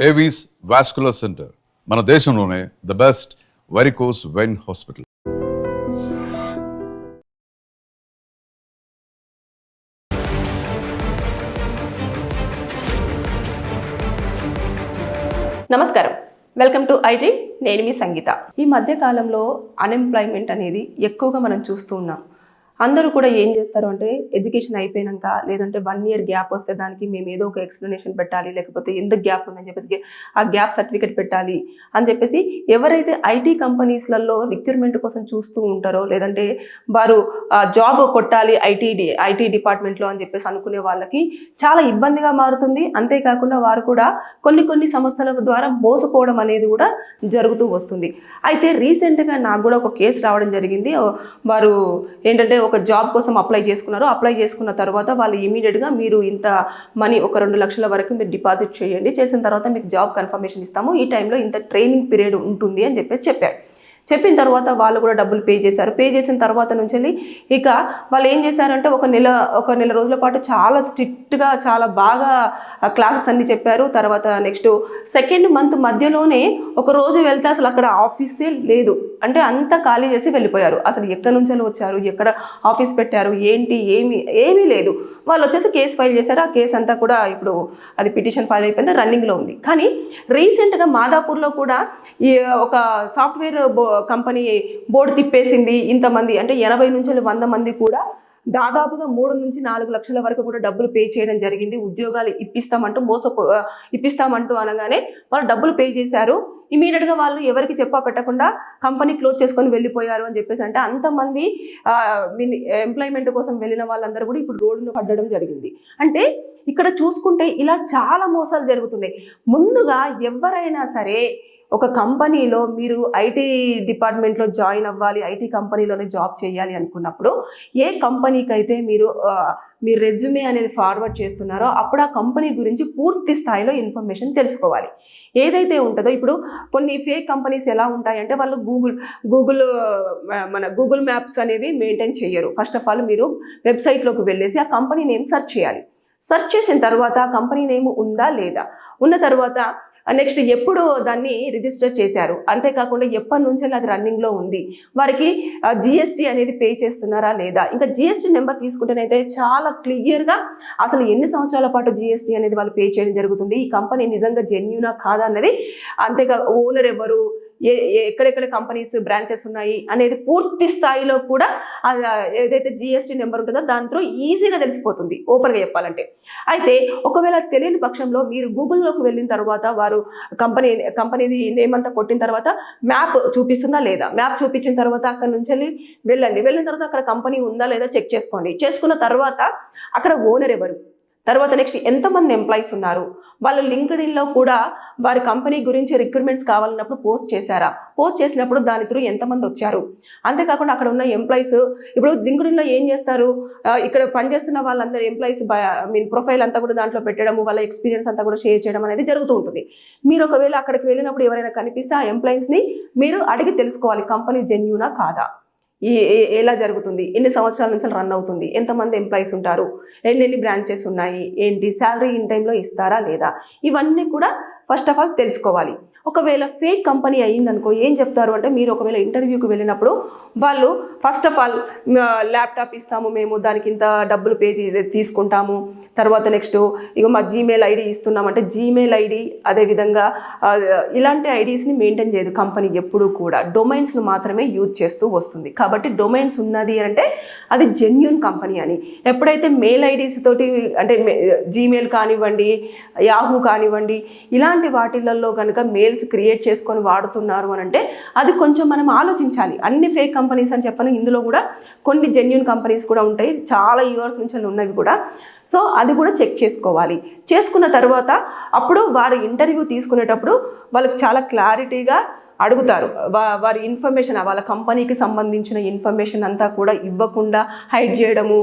Avis vascular centre మన దేశంలోనే the best varicose vein hospital. నమస్కారం, వెల్కమ్ టు ఐ డ్రీమ్. నేను మీ సంగీత. ఈ మధ్య కాలంలో అన్ఎంప్లాయ్మెంట్ అనేది ఎక్కువగా మనం చూస్తూ ఉన్నాం. అందరూ కూడా ఏం చేస్తారు అంటే ఎడ్యుకేషన్ అయిపోయాక లేదంటే 1 year గ్యాప్ వస్తే దానికి మేము ఏదో ఒక ఎక్స్ప్లెనేషన్ పెట్టాలి, లేకపోతే ఎందుకు గ్యాప్ ఉందని చెప్పేసి ఆ గ్యాప్ సర్టిఫికేట్ పెట్టాలి అని చెప్పేసి ఎవరైతే ఐటీ కంపెనీస్లలో రిక్రూట్మెంట్ కోసం చూస్తూ ఉంటారో, లేదంటే వారు జాబ్ కొట్టాలి ఐటీ డిపార్ట్మెంట్లో అని చెప్పేసి అనుకునే వాళ్ళకి చాలా ఇబ్బందిగా మారుతుంది. అంతేకాకుండా వారు కూడా కొన్ని సంస్థల ద్వారా మోసపోవడం అనేది కూడా జరుగుతూ వస్తుంది. అయితే రీసెంట్గా నాకు కూడా ఒక కేసు రావడం జరిగింది. వారు ఏంటంటే ఒక జాబ్ కోసం అప్లై చేసుకున్నారు. అప్లై చేసుకున్న తర్వాత వాళ్ళు ఇమీడియట్గా మీరు ఇంత మనీ ఒక 2 లక్షల వరకు మీరు డిపాజిట్ చేయండి, చేసిన తర్వాత మీకు జాబ్ కన్ఫర్మేషన్ ఇస్తాము, ఈ టైంలో ఇంత ట్రైనింగ్ పీరియడ్ ఉంటుంది అని చెప్పేసి చెప్పారు. చెప్పిన తర్వాత వాళ్ళు కూడా డబ్బులు పే చేశారు. పే చేసిన తర్వాత నుంచి ఇక వాళ్ళు ఏం చేశారంటే ఒక నెల రోజుల పాటు చాలా స్ట్రిక్ట్గా చాలా బాగా క్లాసెస్ అన్ని చెప్పారు. తర్వాత నెక్స్ట్ 2nd month మధ్యలోనే ఒక రోజు వెళ్తే అసలు అక్కడ ఆఫీసే లేదు, అంటే అంతా ఖాళీ చేసి వెళ్ళిపోయారు. అసలు ఎక్కడి నుంచి వచ్చారు, ఎక్కడ ఆఫీస్ పెట్టారు, ఏంటి ఏమీ లేదు. వాళ్ళు వచ్చేసి కేసు ఫైల్ చేశారు. ఆ కేసు అంతా కూడా ఇప్పుడు అది పిటిషన్ ఫైల్ అయిపోయింది, రన్నింగ్లో ఉంది. కానీ రీసెంట్గా మాదాపూర్లో కూడా ఈ ఒక సాఫ్ట్వేర్ కంపెనీ బోర్డు తిప్పేసింది. ఇంతమంది అంటే 80 నుంచి 100 మంది కూడా దాదాపుగా 3 నుంచి 4 లక్షల వరకు కూడా డబ్బులు పే చేయడం జరిగింది. ఉద్యోగాలు ఇప్పిస్తామంటూ అనగానే వాళ్ళు డబ్బులు పే చేశారు. ఇమీడియట్గా వాళ్ళు ఎవరికి పెట్టకుండా కంపెనీ క్లోజ్ చేసుకొని వెళ్ళిపోయారు అని చెప్పేసి అంటే అంతమంది ఎంప్లాయ్మెంట్ కోసం వెళ్ళిన వాళ్ళందరూ కూడా ఇప్పుడు రోడ్డును పడడం జరిగింది. అంటే ఇక్కడ చూసుకుంటే ఇలా చాలా మోసాలు జరుగుతున్నాయి. ముందుగా ఎవరైనా సరే ఒక కంపెనీలో మీరు ఐటీ డిపార్ట్మెంట్లో జాయిన్ అవ్వాలి, ఐటీ కంపెనీలోనే జాబ్ చేయాలి అనుకున్నప్పుడు ఏ కంపెనీకి అయితే మీ రెజ్యూమే అనేది ఫార్వర్డ్ చేస్తున్నారో అప్పుడు ఆ కంపెనీ గురించి పూర్తి స్థాయిలో ఇన్ఫర్మేషన్ తెలుసుకోవాలి. ఏదైతే ఉంటుందో ఇప్పుడు కొన్ని ఫేక్ కంపెనీస్ ఎలా ఉంటాయంటే వాళ్ళు గూగుల్ మ్యాప్స్ అనేవి మెయింటైన్ చేయరు. ఫస్ట్ ఆఫ్ ఆల్ మీరు వెబ్సైట్లోకి వెళ్ళేసి ఆ కంపెనీ నేమ్ సెర్చ్ చేయాలి. సెర్చ్ చేసిన తర్వాత కంపెనీ నేమ్ ఉందా లేదా, ఉన్న తర్వాత నెక్స్ట్ ఎప్పుడు దాన్ని రిజిస్టర్ చేశారు, అంతేకాకుండా ఎప్పటి నుంచి అది రన్నింగ్లో ఉంది, వారికి జిఎస్టీ అనేది పే చేస్తున్నారా లేదా, ఇంకా జిఎస్టీ నెంబర్ తీసుకుంటేనైతే చాలా క్లియర్గా అసలు ఎన్ని సంవత్సరాల పాటు జిఎస్టీ అనేది వాళ్ళు పే చేయడం జరుగుతుంది, ఈ కంపెనీ నిజంగా జెన్యూనా కాదా అన్నది, అంతేకా ఓనర్ ఎవరు, ఎక్కడెక్కడ కంపెనీస్ బ్రాంచెస్ ఉన్నాయి అనేది పూర్తి స్థాయిలో కూడా ఏదైతే జిఎస్టీ నెంబర్ ఉంటుందో దాంట్లో ఈజీగా తెలిసిపోతుంది ఓపెన్గా చెప్పాలంటే. అయితే ఒకవేళ తెలియని పక్షంలో మీరు గూగుల్లోకి వెళ్ళిన తర్వాత వారు కంపెనీది నేమ్ అంతా కొట్టిన తర్వాత మ్యాప్ చూపిస్తుందా లేదా, మ్యాప్ చూపించిన తర్వాత అక్కడ నుంచి వెళ్ళిన తర్వాత అక్కడ కంపెనీ ఉందా లేదా చెక్ చేసుకోండి. చేసుకున్న తర్వాత అక్కడ ఓనర్ ఎవరు, తర్వాత నెక్స్ట్ ఎంతమంది ఎంప్లాయీస్ ఉన్నారు, వాళ్ళు లింక్డ్ఇన్లో కూడా వారి కంపెనీ గురించి రిక్రూట్మెంట్స్ కావాలన్నప్పుడు పోస్ట్ చేశారా, పోస్ట్ చేసినప్పుడు దాని త్రూ ఎంతమంది వచ్చారు, అంతేకాకుండా అక్కడ ఉన్న ఎంప్లాయీస్ ఇప్పుడు లింక్డ్ఇన్లో ఏం చేస్తారు, ఇక్కడ పనిచేస్తున్న వాళ్ళందరూ ఎంప్లాయీస్ ప్రొఫైల్ అంతా కూడా దాంట్లో పెట్టడము, వాళ్ళ ఎక్స్పీరియన్స్ అంతా కూడా షేర్ చేయడం అనేది జరుగుతూ ఉంటుంది. మీరు ఒకవేళ అక్కడికి వెళ్ళినప్పుడు ఎవరైనా కనిపిస్తే ఆ ఎంప్లాయీస్ని మీరు అడిగి తెలుసుకోవాలి కంపెనీ జెన్యూనా కాదా, ఎలా జరుగుతుంది, ఎన్ని సంవత్సరాల నుంచి రన్ అవుతుంది, ఎంతమంది ఎంప్లాయీస్ ఉంటారు, ఎన్ని బ్రాంచెస్ ఉన్నాయి, ఏంటి శాలరీ ఇన్ టైంలో ఇస్తారా లేదా, ఇవన్నీ కూడా ఫస్ట్ ఆఫ్ ఆల్ తెలుసుకోవాలి. ఒకవేళ ఫేక్ కంపెనీ అయ్యిందనుకో ఏం చెప్తారు అంటే, మీరు ఒకవేళ ఇంటర్వ్యూకి వెళ్ళినప్పుడు వాళ్ళు ఫస్ట్ ఆఫ్ ఆల్ ల్యాప్టాప్ ఇస్తాము మేము, దానికి ఇంత డబ్బులు పే తీసుకుంటాము, తర్వాత నెక్స్ట్ ఇక మా జీమెయిల్ ఐడి ఇస్తున్నామంటే జీమెయిల్ ఐడి అదేవిధంగా ఇలాంటి ఐడీస్ని మెయింటైన్ చేయదు కంపెనీ. ఎప్పుడు కూడా డొమైన్స్ను మాత్రమే యూజ్ చేస్తూ వస్తుంది. కాబట్టి డొమైన్స్ ఉన్నది అంటే అది జెన్యూన్ కంపెనీ అని. ఎప్పుడైతే మెయిల్ ఐడీస్ తోటి అంటే జీమెయిల్ కానివ్వండి, యాహూ కానివ్వండి, ఇలాంటి వాటిలలో కనుక మెయిల్స్ క్రియేట్ చేసుకొని వాడుతున్నారు అని అంటే అది కొంచెం మనం ఆలోచించాలి. అన్ని ఫేక్ కంపెనీస్ అని చెప్పను, ఇందులో కూడా కొన్ని జెన్యూన్ కంపెనీస్ కూడా ఉంటాయి, చాలా ఇయర్స్ నుంచి ఉన్నవి కూడా. సో అది కూడా చెక్ చేసుకోవాలి. చేసుకున్న తర్వాత అప్పుడు వారు ఇంటర్వ్యూ తీసుకునేటప్పుడు వాళ్ళకి చాలా క్లారిటీగా అడుగుతారు. వారి ఇన్ఫర్మేషన్ వాళ్ళ కంపెనీకి సంబంధించిన ఇన్ఫర్మేషన్ అంతా కూడా ఇవ్వకుండా హైడ్ చేయడము,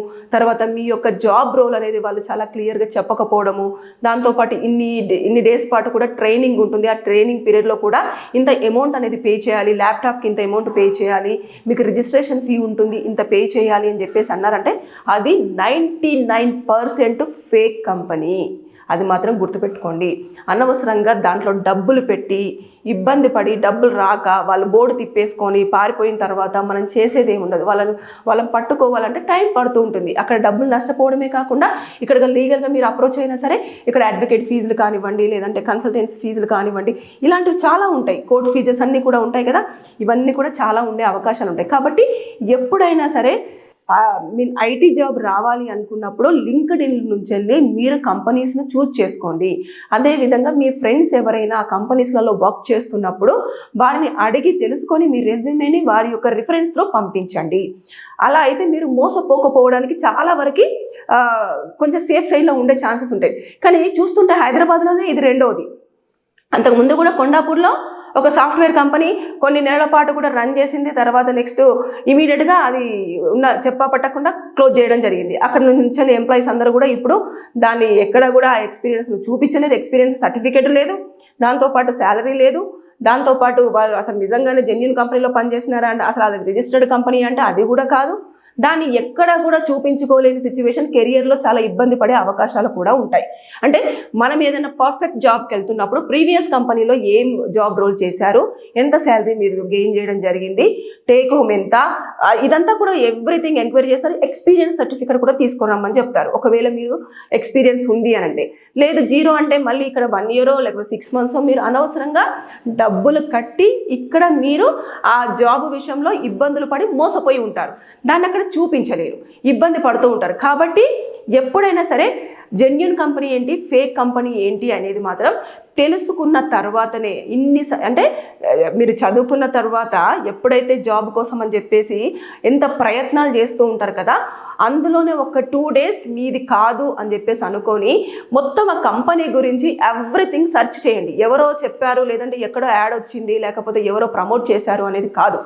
మీ యొక్క జాబ్ రోల్ అనేది వాళ్ళు చాలా క్లియర్గా చెప్పకపోవడము, దాంతోపాటు ఇన్ని డేస్ పాటు కూడా ట్రైనింగ్ ఉంటుంది, ఆ ట్రైనింగ్ పీరియడ్లో కూడా ఇంత అమౌంట్ అనేది పే చేయాలి, ల్యాప్టాప్కి ఇంత అమౌంట్ పే చేయాలి, మీకు రిజిస్ట్రేషన్ ఫీ ఉంటుంది ఇంత పే చేయాలి అని చెప్పేసి అన్నారంటే అది 99% ఫేక్ కంపెనీ. అది మాత్రం గుర్తుపెట్టుకోండి. అనవసరంగా దాంట్లో డబ్బులు పెట్టి ఇబ్బంది పడి డబ్బులు రాక వాళ్ళు బోర్డు తిప్పేసుకొని పారిపోయిన తర్వాత మనం చేసేది ఏమి ఉండదు. వాళ్ళని పట్టుకోవాలంటే టైం పడుతూ ఉంటుంది. అక్కడ డబ్బులు నష్టపోవడమే కాకుండా ఇక్కడ లీగల్గా మీరు అప్రోచ్ అయినా సరే ఇక్కడ అడ్వకేట్ ఫీజులు కానివ్వండి, లేదంటే కన్సల్టెన్సీ ఫీజులు కానివ్వండి, ఇలాంటివి చాలా ఉంటాయి. కోర్టు ఫీజెస్ అన్నీ కూడా ఉంటాయి కదా, ఇవన్నీ కూడా చాలా ఉండే అవకాశాలు ఉంటాయి. కాబట్టి ఎప్పుడైనా సరే మీరు ఐటీ జాబ్ రావాలి అనుకున్నప్పుడు లింక్డ్ఇన్ నుంచి వెళ్ళి మీరు కంపెనీస్ని చూజ్ చేసుకోండి. అదేవిధంగా మీ ఫ్రెండ్స్ ఎవరైనా ఆ కంపెనీస్లలో వర్క్ చేస్తున్నప్పుడు వారిని అడిగి తెలుసుకొని మీ రెజ్యూమేని వారి యొక్క రిఫరెన్స్తో పంపించండి. అలా అయితే మీరు మోసపోకపోవడానికి చాలా వరకు కొంచెం సేఫ్ సైడ్లో ఉండే ఛాన్సెస్ ఉంటాయి. కానీ చూస్తుంటే హైదరాబాద్లోనే ఇది రెండవది. అంతకుముందు కూడా కొండాపూర్లో ఒక సాఫ్ట్వేర్ కంపెనీ కొన్ని నెలల పాటు కూడా రన్ చేసింది. తర్వాత నెక్స్ట్ ఇమీడియట్గా అది చెప్పా పట్టకుండా క్లోజ్ చేయడం జరిగింది. అక్కడ నుంచి ఎంప్లాయీస్ అందరూ కూడా ఇప్పుడు దాన్ని ఎక్కడ కూడా ఎక్స్పీరియన్స్ చూపించలేదు, ఎక్స్పీరియన్స్ సర్టిఫికేట్ లేదు, దాంతోపాటు శాలరీ లేదు, దాంతోపాటు వారు అసలు నిజంగానే జెన్యూన్ కంపెనీలో పనిచేస్తున్నారా అంటే అసలు అది రిజిస్టర్డ్ కంపెనీ అంటే అది కూడా కాదు. దాన్ని ఎక్కడ కూడా చూపించుకోలేని సిచ్యువేషన్, కెరియర్లో చాలా ఇబ్బంది పడే అవకాశాలు కూడా ఉంటాయి. అంటే మనం ఏదైనా పర్ఫెక్ట్ జాబ్కి వెళ్తున్నప్పుడు ప్రీవియస్ కంపెనీలో ఏం జాబ్ రోల్ చేశారు, ఎంత శాలరీ మీరు గెయిన్ చేయడం జరిగింది, టేక్ హోమ్ ఎంత, ఇదంతా కూడా ఎవ్రీథింగ్ ఎంక్వైరీ చేస్తారు. ఎక్స్పీరియన్స్ సర్టిఫికేట్ కూడా తీసుకురమ్మని చెప్తారు. ఒకవేళ మీరు ఎక్స్పీరియన్స్ ఉంది అని అంటే. లేదు జీరో అంటే మళ్ళీ ఇక్కడ 1 year లేకపోతే 6 months మీరు అనవసరంగా డబ్బులు కట్టి ఇక్కడ మీరు ఆ జాబ్ విషయంలో ఇబ్బందులు పడి మోసపోయి ఉంటారు. దాన్ని అక్కడ చూపించలేరు, ఇబ్బంది పడుతూ ఉంటారు. కాబట్టి ఎప్పుడైనా సరే జెన్యూన్ కంపెనీ ఏంటి, ఫేక్ కంపెనీ ఏంటి అనేది మాత్రం తెలుసుకున్న తర్వాతనే అంటే మీరు చదువుకున్న తర్వాత ఎప్పుడైతే జాబ్ కోసం అని చెప్పేసి ఎంత ప్రయత్నాలు చేస్తూ ఉంటారు కదా, అందులోనే ఒక 2 days మీది కాదు అని చెప్పేసి అనుకొని మొత్తం ఆ కంపెనీ గురించి ఎవ్రీథింగ్ సెర్చ్ చేయండి. ఎవరో చెప్పారు, లేదంటే ఎక్కడో యాడ్ వచ్చింది, లేకపోతే ఎవరో ప్రమోట్ చేశారు అనేది కాదు.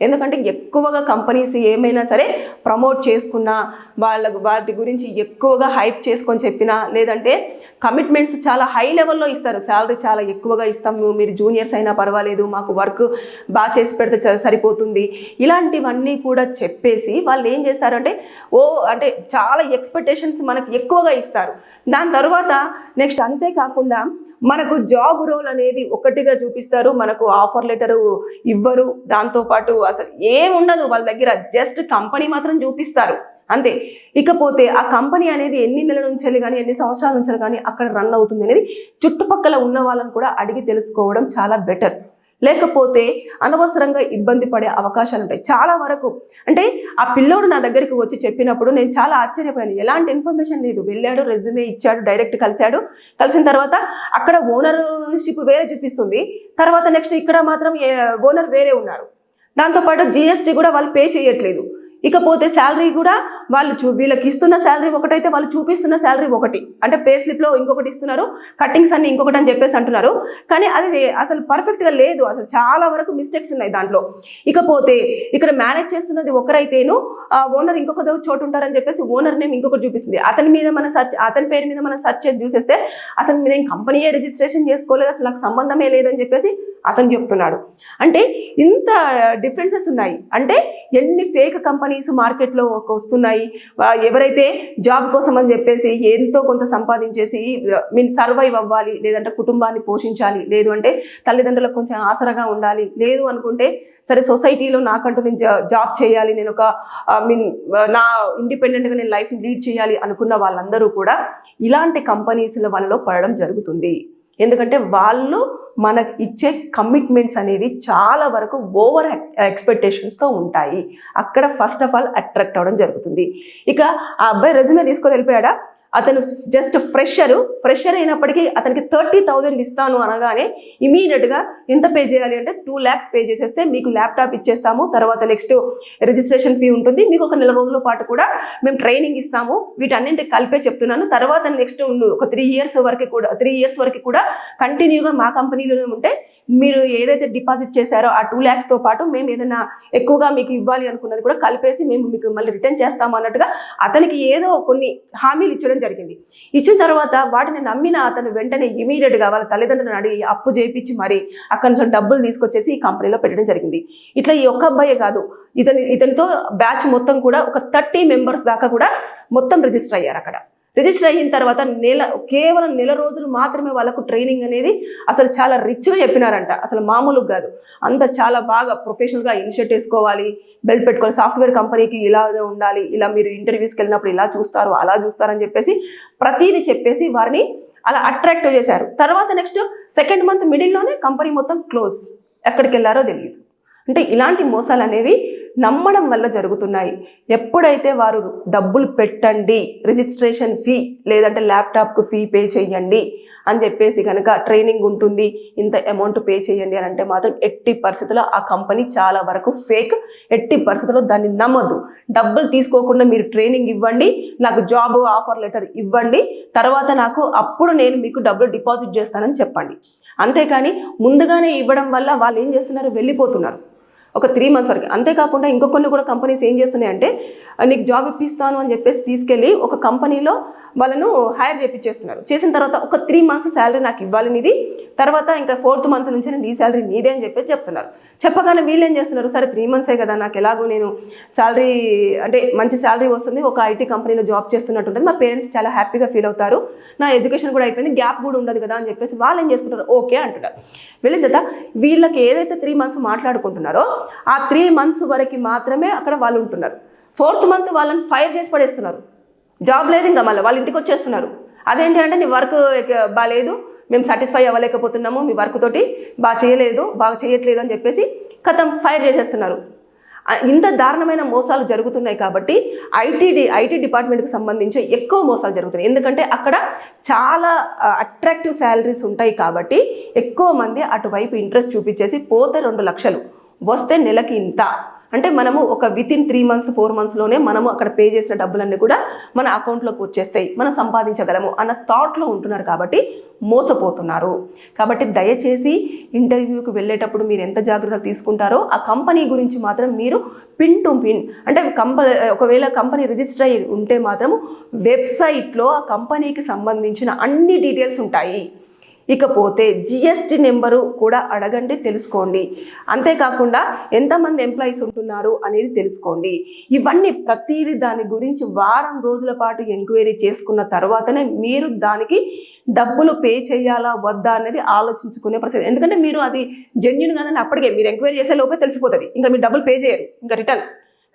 ఎందుకంటే ఎక్కువగా కంపెనీస్ ఏమైనా సరే ప్రమోట్ చేసుకున్నా, వాటి గురించి ఎక్కువగా హైప్ చేసుకొని చెప్పినా, లేదంటే కమిట్మెంట్స్ చాలా హై లెవెల్లో ఇస్తారు, శాలరీ చాలా ఎక్కువగా ఇస్తాము, మీరు జూనియర్స్ అయినా పర్వాలేదు, మాకు వర్క్ బాగా చేసి పెడితే సరిపోతుంది, ఇలాంటివన్నీ కూడా చెప్పేసి వాళ్ళు ఏం చేస్తారంటే అంటే చాలా ఎక్స్పెక్టేషన్స్ మనకి ఎక్కువగా ఇస్తారు. దాని తర్వాత నెక్స్ట్ అంతేకాకుండా మనకు జాబ్ రోల్ అనేది ఒకటిగా చూపిస్తారు, మనకు ఆఫర్ లెటర్ ఇవ్వరు, దాంతోపాటు అసలు ఏముండదు వాళ్ళ దగ్గర, జస్ట్ కంపెనీ మాత్రం చూపిస్తారు అంతే. ఇకపోతే ఆ కంపెనీ అనేది ఎన్ని నెలల నుంచి కానీ ఎన్ని సంవత్సరాల నుంచి కానీ అక్కడ రన్ అవుతుంది అనేది చుట్టుపక్కల ఉన్న వాళ్ళని కూడా అడిగి తెలుసుకోవడం చాలా బెటర్. లేకపోతే అనవసరంగా ఇబ్బంది పడే అవకాశాలు ఉంటాయి చాలా వరకు. అంటే ఆ పిల్లోడు నా దగ్గరికి వచ్చి చెప్పినప్పుడు నేను చాలా ఆశ్చర్యపోయాను. ఎలాంటి ఇన్ఫర్మేషన్ లేదు, వెళ్ళాడు, రెజ్యూమే ఇచ్చాడు, డైరెక్ట్ కలిసిన తర్వాత అక్కడ ఓనర్షిప్ వేరే చూపిస్తుంది, తర్వాత నెక్స్ట్ ఇక్కడ మాత్రం ఓనర్ వేరే ఉన్నారు, దాంతోపాటు జిఎస్టీ కూడా వాళ్ళు పే చేయట్లేదు. ఇకపోతే శాలరీ కూడా వీళ్ళకి ఇస్తున్న శాలరీ ఒకటైతే వాళ్ళు చూపిస్తున్న శాలరీ ఒకటి, అంటే పే స్లిప్లో ఇంకొకటి ఇస్తున్నారు, కట్టింగ్స్ అన్ని ఇంకొకటి అని చెప్పేసి అంటున్నారు. కానీ అది అసలు పర్ఫెక్ట్గా లేదు, అసలు చాలా వరకు మిస్టేక్స్ ఉన్నాయి దాంట్లో. ఇకపోతే ఇక్కడ మేనేజ్ చేస్తున్నది ఒకరైతేను ఓనర్ ఇంకొక చోటు ఉంటారని చెప్పేసి ఓనర్ నేమ్ ఇంకొకటి చూపిస్తుంది. అతని పేరు మీద మనం సెర్చ్ చేసి చూసేస్తే అసలు నేను కంపెనీయే రిజిస్ట్రేషన్ చేసుకోలేదు, అసలు నాకు సంబంధమే లేదని చెప్పేసి అతను చెప్తున్నాడు. అంటే ఇంత డిఫరెన్సెస్ ఉన్నాయి. అంటే ఎన్ని ఫేక్ కంపెనీస్ మార్కెట్లో వస్తున్నాయి. ఎవరైతే జాబ్ కోసం అని చెప్పేసి ఎంతో కొంత సంపాదించేసి సర్వైవ్ అవ్వాలి, లేదంటే కుటుంబాన్ని పోషించాలి, లేదు అంటే తల్లిదండ్రులకు కొంచెం ఆసరగా ఉండాలి, లేదు అనుకుంటే సరే సొసైటీలో నాకంటూ నేను జాబ్ చేయాలి, నేను నా ఇండిపెండెంట్గా నేను లైఫ్ లీడ్ చేయాలి అనుకున్న వాళ్ళందరూ కూడా ఇలాంటి కంపెనీస్ల వాళ్ళలో పడడం జరుగుతుంది. ఎందుకంటే వాళ్ళు మనకు ఇచ్చే కమిట్మెంట్స్ అనేవి చాలా వరకు ఓవర్ ఎక్స్పెక్టేషన్స్తో ఉంటాయి. అక్కడ ఫస్ట్ ఆఫ్ ఆల్ అట్రాక్ట్ అవ్వడం జరుగుతుంది. ఇక ఆ అబ్బాయి రెజ్యూమే తీసుకొని వెళ్ళిపోయాడా, అతను జస్ట్ ఫ్రెషర్ అయినప్పటికీ అతనికి 30,000 ఇస్తాను అనగానే ఇమీడియట్గా ఎంత పే చేయాలి అంటే 2 lakhs పే చేసేస్తే మీకు ల్యాప్టాప్ ఇచ్చేస్తాము, తర్వాత నెక్స్ట్ రిజిస్ట్రేషన్ ఫీ ఉంటుంది, మీకు ఒక 4 రోజుల పాటు కూడా మేము ట్రైనింగ్ ఇస్తాము, వీటన్నింటికి కలిపే చెప్తున్నాను, తర్వాత నెక్స్ట్ ఒక 3 years వరకు కూడా కంటిన్యూగా మా కంపెనీలోనే ఉంటే మీరు ఏదైతే డిపాజిట్ చేశారో ఆ 2 lakhsతో పాటు మేము ఏదైనా ఎక్కువగా మీకు ఇవ్వాలి అనుకున్నది కూడా కలిపేసి మేము మీకు మళ్ళీ రిటర్న్ చేస్తాము అన్నట్టుగా అతనికి ఏదో కొన్ని హామీలు ఇచ్చడం జరిగింది. ఇచ్చిన తర్వాత వాటిని నమ్మిన అతను వెంటనే ఇమీడియట్గా వాళ్ళ తల్లిదండ్రులను అడిగి అప్పు చేయించి మరి అక్కడి నుంచి డబ్బులు తీసుకొచ్చేసి ఈ కంపెనీలో పెట్టడం జరిగింది. ఇట్లా ఈ ఒక్క అబ్బాయే కాదు, ఇతనితో బ్యాచ్ మొత్తం కూడా ఒక 30 members దాకా కూడా మొత్తం రిజిస్టర్ అయ్యారు. అక్కడ రిజిస్టర్ అయిన తర్వాత కేవలం నెల రోజులు మాత్రమే వాళ్ళకు ట్రైనింగ్ అనేది అసలు చాలా రిచ్గా చెప్పినారంట. అసలు మామూలుగా కాదు, అంత చాలా బాగా ప్రొఫెషనల్గా ఇనిషియేట్ చేసుకోవాలి, బెల్ట్ పెట్టుకోవాలి, సాఫ్ట్వేర్ కంపెనీకి ఇలా ఉండాలి, ఇలా మీరు ఇంటర్వ్యూస్కి వెళ్ళినప్పుడు ఇలా చూస్తారు అలా చూస్తారని చెప్పేసి ప్రతిదీ చెప్పేసి వారిని అలా అట్రాక్టివ్ చేశారు. తర్వాత నెక్స్ట్ సెకండ్ మంత్ మిడిల్లోనే కంపెనీ మొత్తం క్లోజ్, ఎక్కడికి వెళ్ళారో తెలియదు. అంటే ఇలాంటి మోసాలు అనేవి నమ్మడం వల్ల జరుగుతున్నాయి. ఎప్పుడైతే వారు డబ్బులు పెట్టండి, రిజిస్ట్రేషన్ ఫీ లేదంటే ల్యాప్టాప్కు ఫీ పే చేయండి అని చెప్పేసి కనుక ట్రైనింగ్ ఉంటుంది, ఇంత అమౌంట్ పే చేయండి అని అంటే మాత్రం ఎట్టి పరిస్థితుల్లో ఆ కంపెనీ చాలా వరకు ఫేక్. ఎట్టి పరిస్థితుల్లో దాన్ని నమ్మొద్దు. డబ్బులు తీసుకోకుండా మీరు ట్రైనింగ్ ఇవ్వండి, నాకు జాబ్ ఆఫర్ లెటర్ ఇవ్వండి, తర్వాత అప్పుడు నేను మీకు డబ్బులు డిపాజిట్ చేస్తానని చెప్పండి. అంతేకాని ముందుగానే ఇవ్వడం వల్ల వాళ్ళు ఏం చేస్తున్నారు, వెళ్ళిపోతున్నారు ఒక 3 months వరకు. అంతేకాకుండా ఇంకొన్ని కూడా కంపెనీస్ ఏం చేస్తున్నాయంటే నీకు జాబ్ ఇప్పిస్తాను అని చెప్పేసి తీసుకెళ్ళి ఒక కంపెనీలో వాళ్ళను హైర్ చేయించేస్తున్నారు. చేసిన తర్వాత ఒక 3 months శాలరీ నాకు ఇవ్వాలి నీది, తర్వాత ఇంకా 4th month నుంచి నీ శాలరీ నీదే అని చెప్పేసి చెప్తున్నారు. చెప్పగానే వీళ్ళు ఏం చేస్తున్నారు, సరే 3 months కదా, నాకు ఎలాగో నేను శాలరీ అంటే మంచి శాలరీ వస్తుంది, ఒక ఐటీ కంపెనీలో జాబ్ చేస్తున్నట్టు ఉంటుంది, మా పేరెంట్స్ చాలా హ్యాపీగా ఫీల్ అవుతారు, నా ఎడ్యుకేషన్ కూడా అయిపోయింది, గ్యాప్ కూడా ఉండదు కదా అని చెప్పేసి వాళ్ళు ఏం చేసుకుంటారు, ఓకే అంటున్నారు. వెళ్ళిన తర్వాత వీళ్ళకి ఏదైతే 3 months మాట్లాడుకుంటున్నారో ఆ 3 months వరకు మాత్రమే అక్కడ వాళ్ళు ఉంటున్నారు. 4th month వాళ్ళని ఫైర్ చేసి పడేస్తున్నారు, జాబ్ లేదు, ఇంకా మళ్ళీ వాళ్ళ ఇంటికి వచ్చేస్తున్నారు. అదేంటి అంటే నీ వర్క్ బాగాలేదు, మేము సాటిస్ఫై అవ్వలేకపోతున్నాము, మీ వర్క్ తోటి బాగా చేయట్లేదు అని చెప్పేసి కథం ఫైర్ చేసేస్తున్నారు. ఇంత దారుణమైన మోసాలు జరుగుతున్నాయి కాబట్టి ఐటీ డిపార్ట్మెంట్కి సంబంధించి ఎక్కువ మోసాలు జరుగుతున్నాయి. ఎందుకంటే అక్కడ చాలా అట్రాక్టివ్ శాలరీస్ ఉంటాయి కాబట్టి ఎక్కువ మంది అటువైపు ఇంట్రెస్ట్ చూపించేసి పోతే 2 లక్షలు వస్తే నెలకి ఇంత అంటే మనము ఒక వితిన్ 3 months 4 monthsలోనే మనము అక్కడ పే చేసిన డబ్బులన్నీ కూడా మన అకౌంట్లోకి వచ్చేస్తాయి, మనం సంపాదించగలము అన్న థాట్లో ఉంటున్నారు కాబట్టి మోసపోతున్నారు. కాబట్టి దయచేసి ఇంటర్వ్యూకి వెళ్ళేటప్పుడు మీరు ఎంత జాగ్రత్త తీసుకుంటారో ఆ కంపెనీ గురించి మాత్రం మీరు పిన్ టు పిన్ అంటే ఒకవేళ కంపెనీ రిజిస్టర్ అయ్యి ఉంటే మాత్రం వెబ్సైట్లో ఆ కంపెనీకి సంబంధించిన అన్ని డీటెయిల్స్ ఉంటాయి. ఇకపోతే జిఎస్టీ నెంబరు కూడా అడగండి, తెలుసుకోండి. అంతేకాకుండా ఎంతమంది ఎంప్లాయీస్ ఉంటున్నారు అనేది తెలుసుకోండి. ఇవన్నీ ప్రతిదీ దాని గురించి వారం రోజుల పాటు ఎంక్వైరీ చేసుకున్న తర్వాతనే మీరు దానికి డబ్బులు పే చేయాలా వద్దా అనేది ఆలోచించుకునే పరిస్థితి. ఎందుకంటే మీరు అది జెన్యూన్ కాదని అప్పటికే మీరు ఎంక్వైరీ చేసే లోపే తెలిసిపోతుంది, ఇంకా మీరు డబ్బులు పే చేయరు ఇంకా రిటర్న్.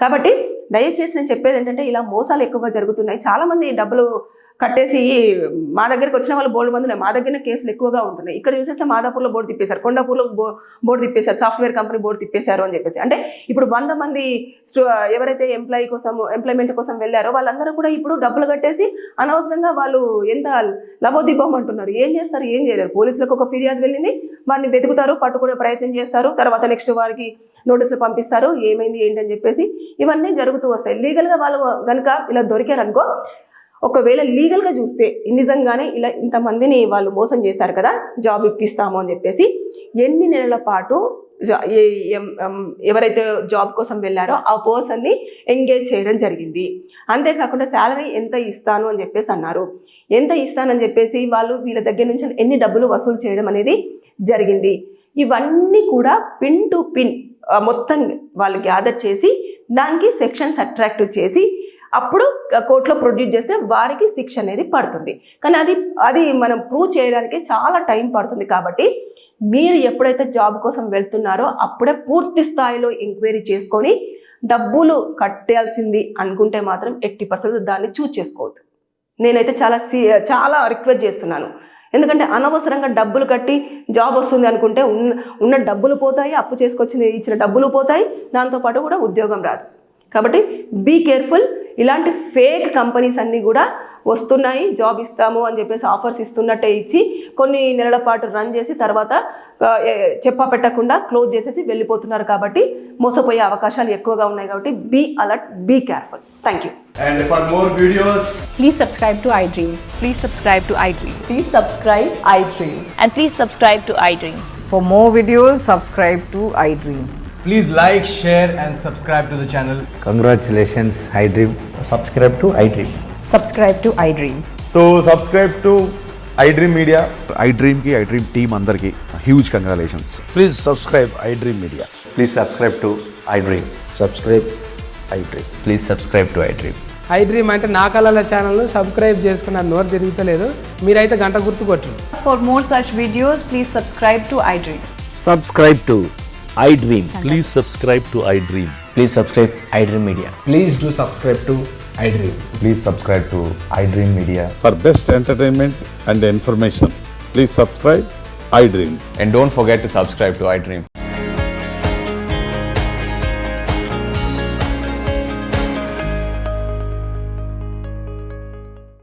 కాబట్టి దయచేసి నేను చెప్పేది ఏంటంటే ఇలా మోసాలు ఎక్కువగా జరుగుతున్నాయి. చాలామంది డబ్బులు కట్టేసి మా దగ్గరికి వచ్చిన వాళ్ళు బోర్డు మంది మా దగ్గర కేసులు ఎక్కువగా ఉంటున్నాయి. ఇక్కడ చూసేస్తే మాదాపూర్లో బోర్డు తిప్పేశారు, కొండాపూర్లో బోర్డు తిప్పేశారు, సాఫ్ట్వేర్ కంపెనీ బోర్డు తిప్పేశారు అని చెప్పేసి. అంటే ఇప్పుడు 100 మంది ఎవరైతే ఎంప్లాయ్మెంట్ కోసం వెళ్ళారో వాళ్ళందరూ కూడా ఇప్పుడు డబ్బులు కట్టేసి అనవసరంగా వాళ్ళు ఎంత లబోదిబ్బం అంటున్నారు. ఏం చేస్తారు, ఏం చేయలేరు. పోలీసులకు ఒక ఫిర్యాదు వెళ్ళింది, వారిని వెతుకుతారు, పట్టుకునే ప్రయత్నం చేస్తారు, తర్వాత నెక్స్ట్ వారికి నోటీసులు పంపిస్తారు, ఏమైంది ఏంటి అని చెప్పేసి. ఇవన్నీ జరుగుతూ వస్తాయి. లీగల్గా వాళ్ళు కనుక ఇలా దొరికారనుకో, ఒకవేళ లీగల్గా చూస్తే నిజంగానే ఇలా ఇంతమందిని వాళ్ళు మోసం చేశారు కదా, జాబ్ ఇప్పిస్తాము అని చెప్పేసి ఎన్ని నెలల పాటు ఎవరైతే జాబ్ కోసం వెళ్ళారో ఆ పర్సన్ని ఎంగేజ్ చేయడం జరిగింది. అంతేకాకుండా శాలరీ ఎంత ఇస్తాను అని చెప్పేసి అన్నారు. ఎంత ఇస్తానని చెప్పేసి వాళ్ళు వీళ్ళ దగ్గర నుంచి ఎన్ని డబ్బులు వసూలు చేయడం అనేది జరిగింది. ఇవన్నీ కూడా పిన్ టు పిన్ మొత్తం వాళ్ళు గ్యాదర్ చేసి దానికి సెక్షన్స్ అట్రాక్టివ్ చేసి అప్పుడు కోర్టులో ప్రొడ్యూస్ చేస్తే వారికి శిక్ష అనేది పడుతుంది. కానీ అది మనం ప్రూవ్ చేయడానికి చాలా టైం పడుతుంది. కాబట్టి మీరు ఎప్పుడైతే జాబ్ కోసం వెళ్తున్నారో అప్పుడే పూర్తి స్థాయిలో ఎంక్వైరీ చేసుకొని డబ్బులు కట్టాల్సింది అనుకుంటే మాత్రం 80% దాన్ని చూజ్ చేసుకోవద్దు. నేనైతే చాలా రిక్వెస్ట్ చేస్తున్నాను. ఎందుకంటే అనవసరంగా డబ్బులు కట్టి జాబ్ వస్తుంది అనుకుంటే ఉన్న డబ్బులు పోతాయి, అప్పు చేసుకొచ్చి ఇచ్చిన డబ్బులు పోతాయి, దాంతోపాటు కూడా ఉద్యోగం రాదు. కాబట్టి బీ కేర్ఫుల్. ఇలాంటి ఫేక్ కంపెనీస్ అన్నీ కూడా వస్తున్నాయి, జాబ్ ఇస్తాము అని చెప్పేసి ఆఫర్స్ ఇస్తున్నట్టే ఇచ్చి కొన్ని నెలల పాటు రన్ చేసి తర్వాత చెప్పా పెట్టకుండా క్లోజ్ చేసేసి వెళ్ళిపోతున్నారు. కాబట్టి మోసపోయే అవకాశాలు ఎక్కువగా ఉన్నాయి. కాబట్టి be alert, be careful. Thank you. And for more videos, please subscribe to iDream. Please subscribe to iDream. Please subscribe iDream. And please subscribe to iDream. For more videos, subscribe to iDream. please like, share and subscribe to the channel. Congratulations, iDream. Subscribe to iDream. Subscribe to iDream. So subscribe to iDream Media. iDream team అందరికి huge congratulations. Please subscribe iDream Media. Please subscribe to iDream. Subscribe iDream. Please subscribe to iDream. I dream అంటే నా కళల ఛానల్ను subscribe చేసుకున్న నోరు తిరుగుతలేదు. మీరైతే గంట గుర్తు కొట్టండి. For more such videos, please subscribe to iDream. Subscribe to iDream. Please subscribe to iDream. Please subscribe iDream Media. Please do subscribe to iDream. Please subscribe to iDream Media. For best entertainment and information, please subscribe iDream. And don't forget to subscribe to iDream.